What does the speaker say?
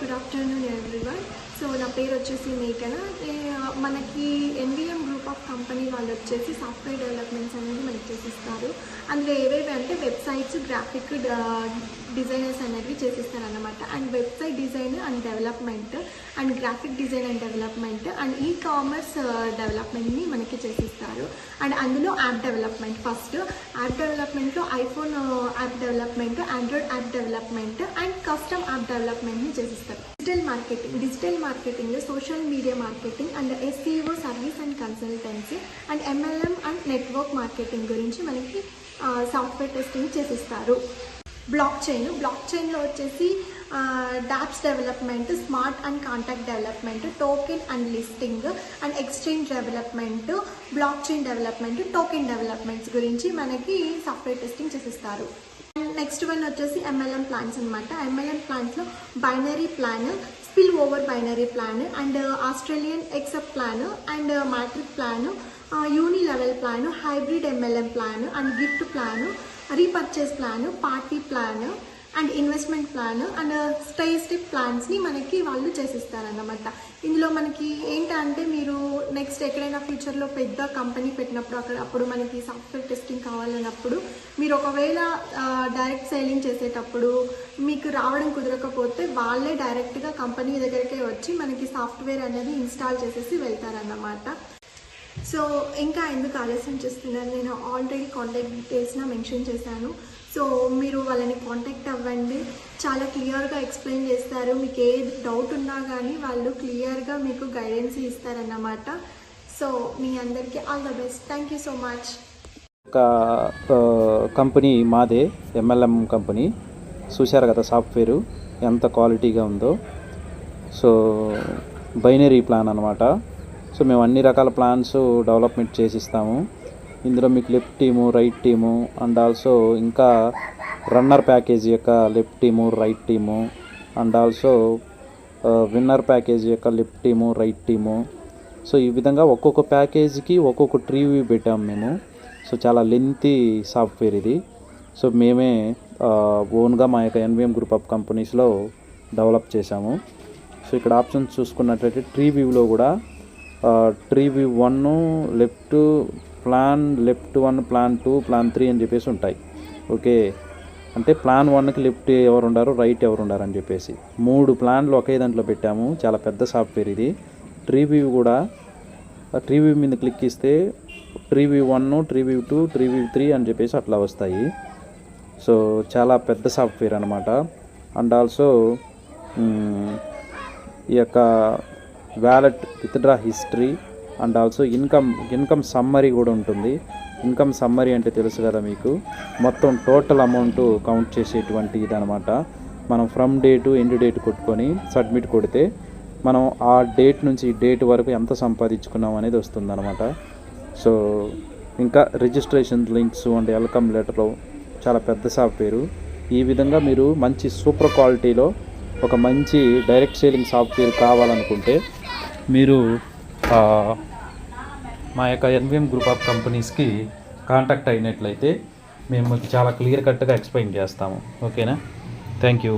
Good afternoon everyone. So నా పేరు వచ్చేసి మేఘన. మనకి ఎన్విఎం గ్రూప్ ఆఫ్ కంపెనీ వాళ్ళు వచ్చేసి సాఫ్ట్వేర్ డెవలప్మెంట్స్ అనేది మనకి చేసిస్తారు. అందులో ఏవేవి అంటే వెబ్సైట్స్, గ్రాఫిక్ డిజైనర్స్ అనేవి చేసిస్తారన్నమాట. And website design and development and graphic design and development and e commerce డెవలప్మెంట్ని మనకి చేసిస్తారు. అండ్ అందులో యాప్ డెవలప్మెంట్, ఫస్ట్ యాప్ డెవలప్మెంట్లో iPhone app development, android app development and custom app డెవలప్మెంట్ని చేసిస్తారు. డిజిటల్ మార్కెటింగ్లో social media marketing and SEO service and consultancy and MLM and network marketing గురించి మనకి సాఫ్ట్వేర్ టెస్టింగ్ చేసిస్తారు. బ్లాక్ చైన్లో వచ్చేసి dApps development, smart and contact development, token and listing and exchange development, blockchain development, token developments గురించి మనకి software testing చేసిస్తారు. Next one వచ్చేసి MLM plans అనమాట. MLM ప్లాన్స్లో binary plan, spill over binary plan and Australian except plan and matrix plan, unilevel plan, hybrid MLM plan and gift plan, repurchase plan, party plan and investment plan and state ప్లాన్స్ని మనకి వాళ్ళు చేసిస్తారన్నమాట. ఇందులో మనకి ఏంటంటే మీరు next ఎక్కడైనా ఫ్యూచర్లో పెద్ద కంపెనీ పెట్టినప్పుడు అప్పుడు మనకి సాఫ్ట్వేర్ టెస్టింగ్ కావాలన్నప్పుడు మీరు ఒకవేళ డైరెక్ట్ సేలింగ్ చేసేటప్పుడు మీకు రావడం కుదరకపోతే వాళ్ళే డైరెక్ట్గా కంపెనీ దగ్గరికే వచ్చి మనకి సాఫ్ట్వేర్ అనేది ఇన్స్టాల్ చేసేసి వెళ్తారన్నమాట. సో ఇంకా ఎందుకు ఆలస్యం చేస్తున్నారు, నేను ఆల్రెడీ కాంటాక్ట్ డీటెయిల్స్ మెన్షన్ చేశాను. సో మీరు వాళ్ళని కాంటాక్ట్ అవ్వండి, చాలా క్లియర్గా ఎక్స్ప్లెయిన్ చేస్తారు. మీకు ఏ డౌట్ ఉన్నా కానీ వాళ్ళు క్లియర్గా మీకు గైడెన్స్ ఇస్తారన్నమాట. సో మీ అందరికీ all the best. Thank you so much. Company మాదే MLM కంపెనీ. చూశారు కదా సాఫ్ట్వేరు ఎంత క్వాలిటీగా ఉందో. సో బైనరీ ప్లాన్ అనమాట. సో మేము అన్ని రకాల ప్లాన్స్ డెవలప్మెంట్ చేసిస్తాము. ఇందులో మీకు left team, right team and also ఇంకా రన్నర్ ప్యాకేజీ యొక్క left team, right team and also winner package యొక్క left team, right team. So ఈ విధంగా ఒక్కొక్క ప్యాకేజీకి ఒక్కొక్క ట్రీ వ్యూ పెట్టాము మేము. సో చాలా లెంతీ సాఫ్ట్వేర్ ఇది. సో మేమే ఓన్గా మా యొక్క NVM గ్రూప్ ఆఫ్ కంపెనీస్లో డెవలప్ చేశాము. సో ఇక్కడ ఆప్షన్స్ చూసుకున్నట్లయితే ట్రీ వ్యూలో కూడా tree view 1 left plan, left 1 plan 2 plan 3 అని చెప్పేసి ఉంటాయి. ఓకే, అంటే ప్లాన్ 1కి లెఫ్ట్ ఎవరు ఉండారు, రైట్ ఎవరు ఉండారు అని చెప్పేసి 3 ప్లాన్లు ఒకే దాంట్లో పెట్టాము. చాలా పెద్ద సాఫ్ట్వేర్ ఇది. ట్రీ వ్యూ కూడా ట్రీ వ్యూ మీద క్లిక్ ఇస్తే tree view 1, tree view 2, tree view 3 అని చెప్పేసి అట్లా వస్తాయి. సో చాలా పెద్ద సాఫ్ట్వేర్ అనమాట. అండ్ ఆల్సో ఈ యొక్క wallet, withdraw history and also income summary కూడా ఉంటుంది. ఇన్కమ్ సమ్మరీ అంటే తెలుసు కదా మీకు, మొత్తం టోటల్ అమౌంట్ కౌంట్ చేసేటువంటి ఇదనమాట. మనం ఫ్రమ్ డేటు ఎండ్ డేట్ కొట్టుకొని సబ్మిట్ కొడితే మనం ఆ డేట్ నుంచి ఈ డేట్ వరకు ఎంత సంపాదించుకున్నాం అనేది వస్తుందన్నమాట. సో ఇంకా రిజిస్ట్రేషన్ లింక్స్ అండ్ వెల్కమ్ లెటర్లు, చాలా పెద్ద సాఫ్ట్వేరు. ఈ విధంగా మీరు మంచి సూపర్ క్వాలిటీలో ఒక మంచి డైరెక్ట్ సేలింగ్ సాఫ్ట్వేర్ కావాలనుకుంటే మీరు మా యొక్క NVM గ్రూప్ ఆఫ్ కంపెనీస్కి కాంటాక్ట్ అయినట్లయితే మేము చాలా క్లియర్ కట్గా ఎక్స్ప్లెయిన్ చేస్తాము. ఓకేనా? Thank you.